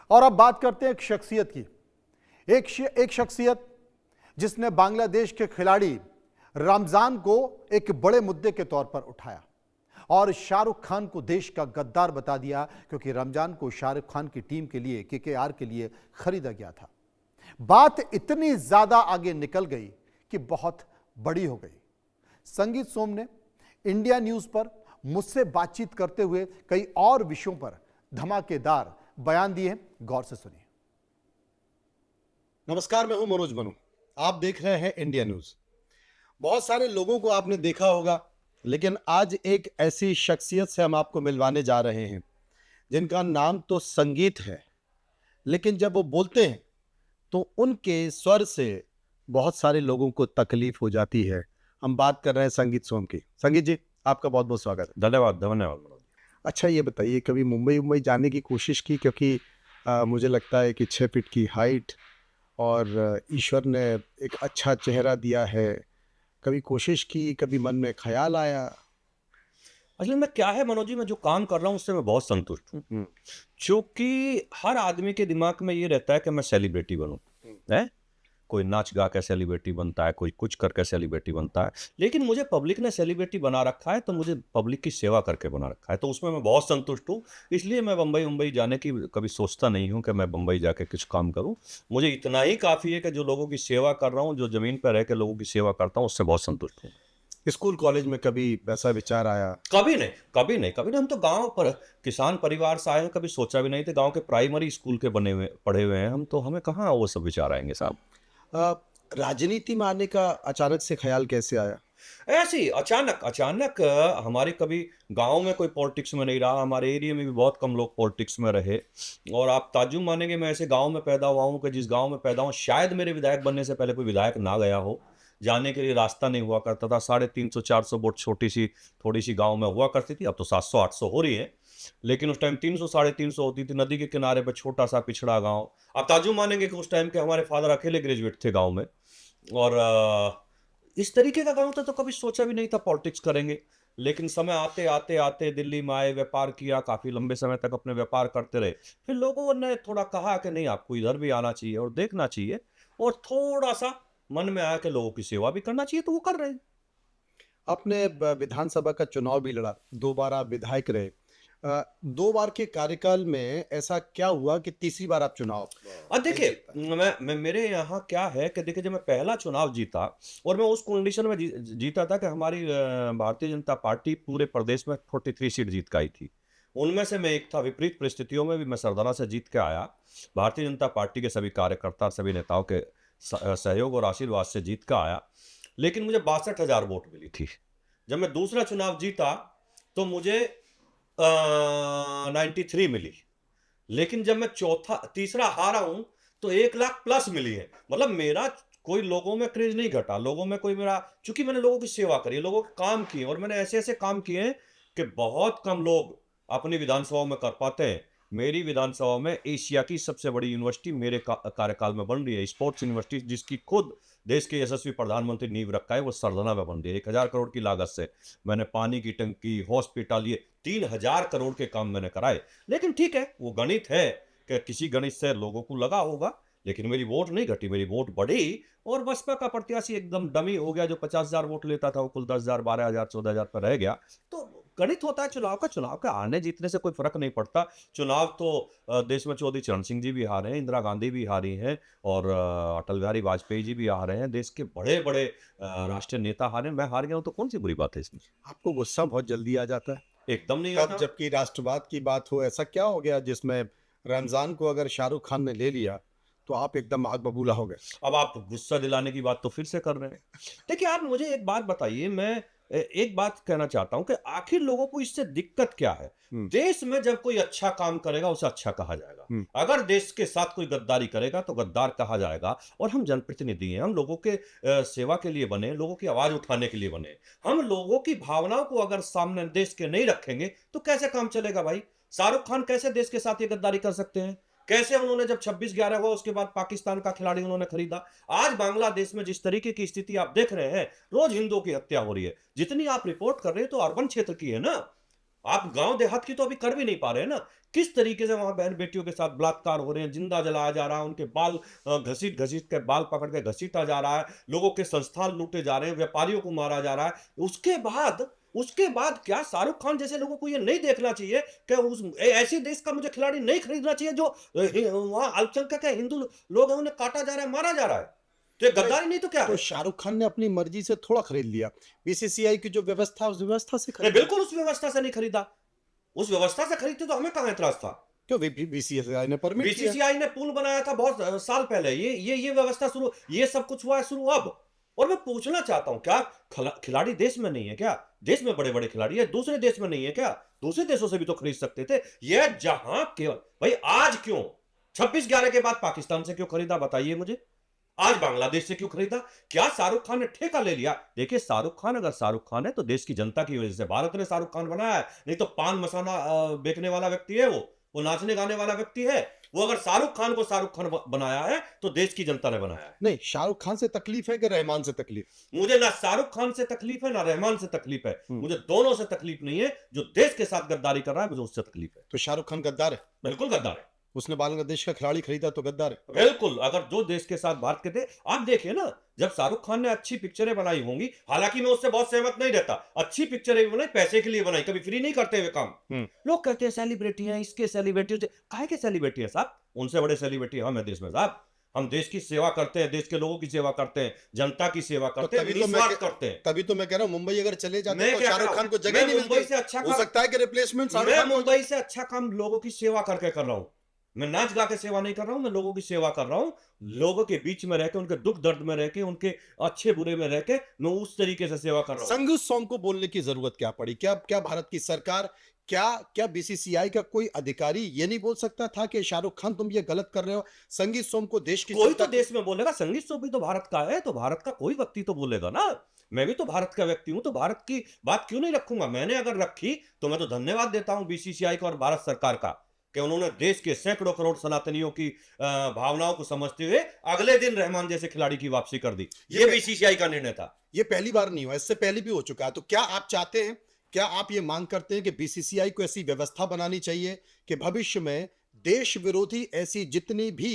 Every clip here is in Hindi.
और अब बात करते हैं एक शख्सियत की। एक शख्सियत जिसने बांग्लादेश के खिलाड़ी रमजान को एक बड़े मुद्दे के तौर पर उठाया और शाहरुख खान को देश का गद्दार बता दिया, क्योंकि रमजान को शाहरुख खान की टीम के लिए, केकेआर के लिए खरीदा गया था। बात इतनी ज्यादा आगे निकल गई कि बहुत बड़ी हो गई। संगीत सोम ने इंडिया न्यूज पर मुझसे बातचीत करते हुए कई और विषयों पर धमाकेदार बयान दिए। गौर से सुनिए। नमस्कार, मैं हूं मनोज मनु। आप देख रहे हैं इंडिया न्यूज। बहुत सारे लोगों को आपने देखा होगा, लेकिन आज एक ऐसी शख्सियत से हम आपको मिलवाने जा रहे हैं जिनका नाम तो संगीत है, लेकिन जब वो बोलते हैं तो उनके स्वर से बहुत सारे लोगों को तकलीफ हो जाती है। हम बात कर रहे हैं संगीत सोम की। संगीत जी, आपका बहुत बहुत स्वागत है। धन्यवाद धन्यवाद। अच्छा, ये बताइए, कभी मुंबई जाने की कोशिश की? क्योंकि मुझे लगता है कि 6 फीट की हाइट और ईश्वर ने एक अच्छा चेहरा दिया है। कभी कोशिश की, कभी मन में ख्याल आया? असल में क्या है मनोज जी, मैं जो काम कर रहा हूँ उससे मैं बहुत संतुष्ट हूँ, क्योंकि हर आदमी के दिमाग में ये रहता है कि मैं सेलिब्रिटी बनूं। है, कोई नाच गा के सेलिब्रिटी बनता है, कोई कुछ करके सेलिब्रिटी बनता है, लेकिन मुझे पब्लिक ने सेलिब्रिटी बना रखा है, तो मुझे पब्लिक की सेवा करके बना रखा है, तो उसमें मैं बहुत संतुष्ट हूँ। इसलिए मैं मुंबई जाने की कभी सोचता नहीं हूँ कि मैं मुंबई जाके कुछ काम करूँ। मुझे इतना ही काफ़ी है कि जो लोगों की सेवा कर रहा हूँ, जो ज़मीन पर रह के लोगों की सेवा करता हूँ, उससे बहुत संतुष्ट हूँ। स्कूल कॉलेज में कभी वैसा विचार आया? कभी नहीं, कभी नहीं, कभी नहीं। हम तो गांव पर किसान परिवार से आए हैं, कभी सोचा भी नहीं थे। गांव के प्राइमरी स्कूल के पढ़े हुए हैं हम, तो हमें कहाँ वो सब विचार आएंगे साहब। राजनीति में आने का अचानक से ख्याल कैसे आया? ऐसे ही अचानक हमारे कभी गांव में कोई पॉलिटिक्स में नहीं रहा, हमारे एरिया में भी बहुत कम लोग पॉलिटिक्स में रहे। और आप ताज्जुब मानेंगे, मैं ऐसे गांव में पैदा हुआ हूं कि जिस गांव में पैदा हूं शायद मेरे विधायक बनने से पहले कोई विधायक ना गया हो। जाने के लिए रास्ता नहीं हुआ करता था। 350-400 वोट छोटी सी थोड़ी सी गांव में हुआ करती थी, अब तो 700-800 हो रही है, लेकिन उस टाइम 300-350 होती थी। नदी के किनारे पर छोटा सा पिछड़ा गांव। आप ताज्जुब मानेंगे कि उस टाइम के हमारे फादर अकेले ग्रेजुएट थे गांव में। और इस तरीके का गांव था, तो कभी सोचा भी नहीं था पॉलिटिक्स करेंगे। लेकिन समय आते आते आते दिल्ली में आए, व्यापार किया, काफ़ी लंबे समय तक अपने व्यापार करते रहे। फिर लोगों ने थोड़ा कहा कि नहीं, आपको इधर भी आना चाहिए और देखना चाहिए, और थोड़ा सा मन में आया कि लोगों की सेवा भी करना चाहिए, तो वो कर रहे हैं। आपने विधानसभा का चुनाव भी लड़ा, 2 बार आप विधायक रहे। 2 बार के कार्यकाल में ऐसा क्या हुआ कि तीसरी बार आप चुनाव और देखिए, मैं मेरे यहाँ क्या है कि देखिए, जब मैं पहला चुनाव जीता, और मैं उस कंडीशन में जीता था कि हमारी भारतीय जनता पार्टी पूरे प्रदेश में 43 सीट जीत के आई थी। उनमें से मैं एक था। विपरीत परिस्थितियों में भी मैं सरदाना से जीत के आया। भारतीय जनता पार्टी के सभी कार्यकर्ता, सभी नेताओं के सहयोग और आशीर्वाद से जीत के आया। लेकिन मुझे 62,000 वोट मिली थी। जब मैं दूसरा चुनाव जीता तो मुझे 93 मिली। लेकिन जब मैं तीसरा हारा हूं तो 1 लाख प्लस मिली है। मतलब मेरा कोई लोगों में क्रेज नहीं घटा, लोगों में कोई मेरा, चूंकि मैंने लोगों की सेवा करी, लोगों के काम किए, और मैंने ऐसे ऐसे काम किए हैं कि बहुत कम लोग अपनी विधानसभा में कर पाते हैं। मेरी विधानसभा में एशिया की सबसे बड़ी यूनिवर्सिटी मेरे कार्यकाल में बन रही है, स्पोर्ट्स यूनिवर्सिटी, जिसकी खुद देश के यशस्वी प्रधानमंत्री नींव रखा है, वो सरदाना में बन रही है। 1,000 करोड़ की लागत से मैंने पानी की टंकी, हॉस्पिटल, ये 3,000 करोड़ के काम मैंने कराए। लेकिन ठीक है, वो गणित है कि किसी गणित से लोगों को लगा होगा, लेकिन मेरी वोट नहीं घटी, मेरी वोट बढ़ी। और बसपा का प्रत्याशी एकदम डमी हो गया, जो 50,000 वोट लेता था वो कुल 10,000, 12,000, 14,000 पर रह गया। तो गणित होता है चुनाव का। चुनाव का आने जीतने से कोई फर्क नहीं पड़ता। चुनाव तो देश में चौधरी चरण सिंह जी भी हारे हैं, इंदिरा गांधी भी हारी हैं, और अटल बिहारी वाजपेयी जी भी हारे हैं। देश के बड़े बड़े राष्ट्रीय नेता हारे, मैं हार गया हूं, तो कौन सी बुरी बात है इसमें? आपको गुस्सा बहुत जल्दी आ जाता है? एकदम नहीं कब, आता। जबकि राष्ट्रवाद की बात हो, ऐसा क्या हो गया जिसमें रमजान को अगर शाहरुख खान ने ले लिया तो आप एकदम आग बबूला हो गए? अब आप गुस्सा दिलाने की बात तो फिर से कर रहे हैं। देखिए, आप मुझे एक बात बताइए, मैं एक बात कहना चाहता हूं कि आखिर लोगों को इससे दिक्कत क्या है? देश में जब कोई अच्छा काम करेगा उसे अच्छा कहा जाएगा, अगर देश के साथ कोई गद्दारी करेगा तो गद्दार कहा जाएगा। और हम जनप्रतिनिधि हैं, हम लोगों के सेवा के लिए बने, लोगों की आवाज उठाने के लिए बने। हम लोगों की भावनाओं को अगर सामने देश के नहीं रखेंगे तो कैसे काम चलेगा भाई? शाहरुख खान कैसे देश के साथ ये गद्दारी कर सकते हैं? कैसे उन्होंने, जब 26/11 हुआ उसके बाद पाकिस्तान का खिलाड़ी उन्होंने खरीदा? आज बांग्लादेश में जिस तरीके की स्थिति आप देख रहे हैं, रोज हिंदुओं की हत्या हो रही है। जितनी आप रिपोर्ट कर रहे हैं तो अर्बन क्षेत्र की है ना, आप गांव देहात की तो अभी कर भी नहीं पा रहे हैं ना। किस तरीके से वहां बहन बेटियों के साथ बलात्कार हो रहे हैं, जिंदा जलाया जा रहा है, उनके बाल घसीट घसीट के बाल पकड़ के घसीटा जा रहा है, लोगों के संस्थान लूटे जा रहे हैं, व्यापारियों को मारा जा रहा है। उसके बाद क्या शाहरुख खान जैसे लोगों को ये नहीं देखना चाहिए कि ऐसे देश का मुझे खिलाड़ी नहीं खरीदना चाहिए जो वहां अल्पसंख्यक है, हिंदू लोग हैं, उन्हें काटा जा रहा है, मारा जा रहा है। तो ये गद्दारी नहीं तो क्या तो है? शाहरुख खान ने अपनी मर्जी से थोड़ा खरीद लिया। बीसीसीआई की जो व्यवस्था उस व्यवस्था से नहीं, खरीदा। बिल्कुल उस व्यवस्था से नहीं खरीदा। उस व्यवस्था से खरीदते तो हमें कहां एतराज था। क्यों बीसीसीआई ने परमिट किया? बीसीसीआई ने पुल बनाया था बहुत साल पहले। ये व्यवस्था शुरू, ये सब कुछ हुआ है शुरू अब। और मैं पूछना चाहता हूं, क्या खिलाड़ी देश में नहीं है क्या? देश में बड़े बड़े खिलाड़ी है, दूसरे देश में नहीं है क्या? दूसरे देशों से भी तो खरीद सकते थे। ये जहां केवल भाई आज क्यों 26/11 के बाद पाकिस्तान से क्यों खरीदा, बताइए मुझे। आज बांग्लादेश से क्यों खरीदा? क्या शाहरुख खान ने ठेका ले लिया? देखिए, शाहरुख खान अगर शाहरुख खान है तो देश की जनता की वजह से भारत ने शाहरुख खान बनाया है। नहीं तो पान मसाला बेचने वाला व्यक्ति है वो नाचने गाने वाला व्यक्ति है। वो अगर शाहरुख खान को शाहरुख खान बनाया है तो देश की जनता ने बनाया है। नहीं, शाहरुख खान से तकलीफ है कि रहमान से तकलीफ? मुझे ना शाहरुख खान से तकलीफ है ना रहमान से तकलीफ है। मुझे दोनों से तकलीफ नहीं है। जो देश के साथ गद्दारी कर रहा है मुझे उससे तकलीफ है। तो शाहरुख खान गद्दार है? बिल्कुल गद्दार है। उसने बांग्लादेश का खिलाड़ी खरीदा तो गद्दार है? बिल्कुल, अगर जो देश के साथ भारत के थे, आप देखिए ना, जब शाहरुख खान ने अच्छी पिक्चरें बनाई होंगी, हालांकि मैं उससे बहुत सहमत नहीं रहता, अच्छी पिक्चरें भी बनाई, पैसे के लिए बनाई, कभी फ्री नहीं करते हुए काम। लोग कहते हैं सेलिब्रिटी हैं, इसके सेलिब्रिटी, काहे के सेलिब्रिटी है साहब? उनसे बड़े सेलिब्रिटी हम है देश में साहब। हम देश की सेवा करते हैं, देश के लोगों की सेवा करते हैं, जनता की सेवा करते हैं, निस्वार्थ करते हैं। तभी तो मैं कह रहा हूं, मुंबई अगर चले जाते मैं तो क्या शाहरुख कह खान को रहा हूं? जगह मैं नहीं मुंबई मिलती। से अच्छा हो काम- सकता है कि रिप्लेसमेंट शाहरुख मैं खान हो। मुंबई से अच्छा काम लोगों की सेवा करके कर रहा हूं। मैं नाच गा के सेवा नहीं कर रहा हूं, मैं लोगों की सेवा कर रहा हूं। लोगों के बीच में रह के, उनके दुख दर्द में रह के, उनके अच्छे बुरे में रह के मैं उस तरीके से सेवा कर रहा हूं। संजू सोम को बोलने की जरूरत क्या पड़ी? क्या क्या भारत की सरकार, क्या बीसीसीआई का कोई अधिकारी ये नहीं बोल सकता था कि शाहरुख खान तुम ये गलत कर रहे हो? संगीत सोम को देश की कोई सत्ता तो देश में बोलेगा। संगीत भी तो भारत का है, तो भारत का कोई व्यक्ति तो बोलेगा ना। मैं भी तो भारत का व्यक्ति हूं, तो भारत की बात क्यों नहीं रखूंगा? मैंने अगर रखी तो मैं तो धन्यवाद देता हूं बीसीसीआई का और भारत सरकार का कि उन्होंने देश के सैकड़ों करोड़ सनातनियों की भावनाओं को समझते हुए अगले दिन रहमान जैसे खिलाड़ी की वापसी कर दी। ये बीसीसीआई का निर्णय था। ये पहली बार नहीं हुआ, इससे पहले भी हो चुका है। तो क्या आप चाहते हैं, क्या आप ये मांग करते हैं कि बीसीसीआई को ऐसी व्यवस्था बनानी चाहिए कि भविष्य में देश विरोधी ऐसी जितनी भी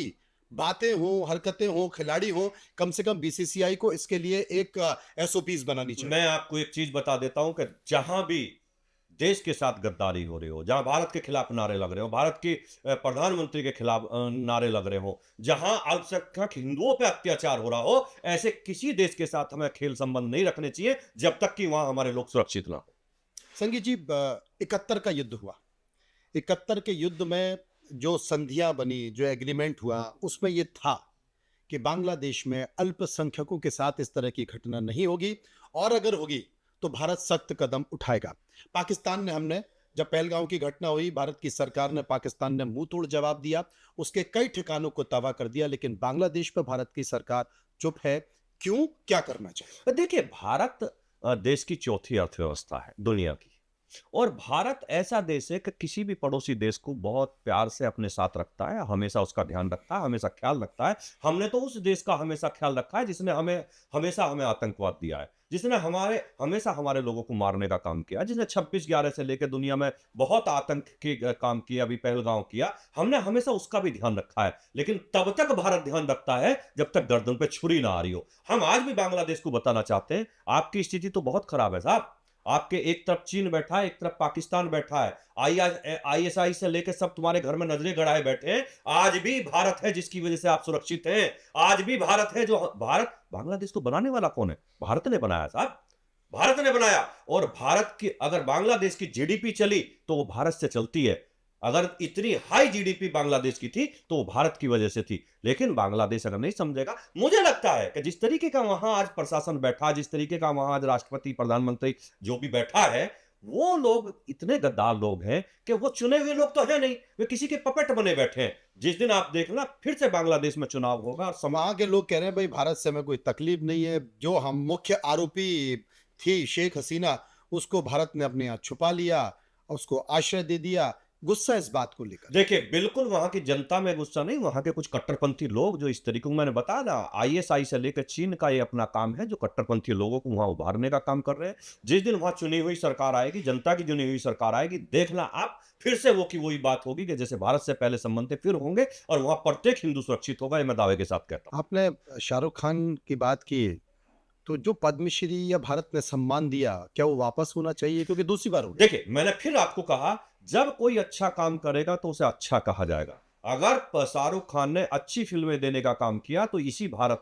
बातें हो, हरकतें हो, खिलाड़ी हो, कम से कम बीसीसीआई को इसके लिए एक एसओपीज बनानी चाहिए? मैं आपको एक चीज बता देता हूं कि जहां भी देश के साथ गद्दारी हो रही हो, जहां भारत के खिलाफ नारे लग रहे हो, भारत के प्रधानमंत्री के खिलाफ नारे लग रहे हो, जहां अल्पसंख्यक हिंदुओं पे अत्याचार हो रहा हो, ऐसे किसी देश के साथ हमें खेल संबंध नहीं रखने चाहिए जब तक कि वहां हमारे लोग सुरक्षित ना हो। संगीत जी, 71 का युद्ध हुआ। 71 के युद्ध में जो संधियां बनी, जो एग्रीमेंट हुआ, उसमें यह था कि बांग्लादेश में अल्पसंख्यकों के साथ इस तरह की घटना नहीं होगी, और अगर होगी तो भारत सख्त कदम उठाएगा। पाकिस्तान ने, हमने जब पहलगांव की घटना हुई, भारत की सरकार ने, पाकिस्तान ने मुंह तोड़ जवाब दिया, उसके कई ठिकानों को तबाह कर दिया, लेकिन बांग्लादेश पर भारत की सरकार चुप है। क्यों? क्या करना चाहिए? देखिए, भारत देश की चौथी अर्थव्यवस्था है दुनिया की, और भारत ऐसा देश है कि किसी भी पड़ोसी देश को बहुत प्यार से अपने साथ रखता है, हमेशा उसका ध्यान रखता है, हमेशा ख्याल रखता है। हमने तो उस देश का हमेशा ख्याल रखा है जिसने हमेशा हमें आतंकवाद दिया है, जिसने हमेशा हमारे लोगों को मारने का काम किया, जिसने 26/11 से लेकर दुनिया में बहुत आतंक के काम किया, अभी पहलगांव किया, हमने हमेशा उसका भी ध्यान रखा है। लेकिन तब तक भारत ध्यान रखता है जब तक गर्दन पे छुरी ना आ रही हो। हम आज भी बांग्लादेश को बताना चाहते हैं, आपकी स्थिति तो बहुत खराब है साहब। आपके एक तरफ चीन बैठा है, एक तरफ पाकिस्तान बैठा है, आईएसआई से लेकर सब तुम्हारे घर में नजरें गड़ाए बैठे हैं। आज भी भारत है जिसकी वजह से आप सुरक्षित हैं। आज भी भारत है जो बांग्लादेश को बनाने वाला कौन है? भारत ने बनाया साहब, भारत ने बनाया। और भारत की, अगर बांग्लादेश की जीडीपी चली तो वो भारत से चलती है। अगर इतनी हाई जीडीपी बांग्लादेश की थी तो वो भारत की वजह से थी। लेकिन बांग्लादेश अगर नहीं समझेगा, मुझे लगता है कि जिस तरीके का वहां आज प्रशासन बैठा, जिस तरीके का वहां आज राष्ट्रपति, प्रधानमंत्री जो भी बैठा है, वो लोग इतने गद्दार लोग हैं कि वो चुने हुए लोग तो है नहीं, वे किसी के पपेट बने बैठे हैं। जिस दिन आप देखना फिर से बांग्लादेश में चुनाव होगा और वहां के लोग कह रहे हैं भाई भारत से हमें कोई तकलीफ नहीं है, जो हम मुख्य आरोपी थी शेख हसीना, उसको भारत ने अपने यहाँ छुपा लिया, उसको आश्रय दे दिया। गुस्सा इस बात को लेकर? देखिए, बिल्कुल वहाँ की जनता में गुस्सा नहीं, वहाँ के कुछ कट्टरपंथी लोग जो इस तरीके को मैंने बताया ना, आईएसआई से लेकर चीन का ये अपना काम है, जो कट्टरपंथी लोगों को वहाँ उभारने का काम कर रहे हैं। जिस दिन वहाँ चुनी हुई सरकार आएगी, जनता की चुनी हुई सरकार आएगी, देखना आप फिर से वो की वही बात होगी कि जैसे भारत से पहले संबंध थे, फिर होंगे और वहाँ प्रत्येक हिंदू सुरक्षित होगा, ये मैं दावे के साथ कहता हूँ। आपने शाहरुख खान की बात की, तो जो पद्मश्री या भारत ने सम्मान दिया, क्या वो वापस होना चाहिए? क्योंकि दूसरी बार हो गया। देखिए, मैंने फिर आपको कहा, जब कोई अच्छा काम करेगा तो उसे अच्छा कहा जाएगा। अगर शाहरुख खान ने अच्छी फ़िल्में देने का काम किया, तो इसी भारत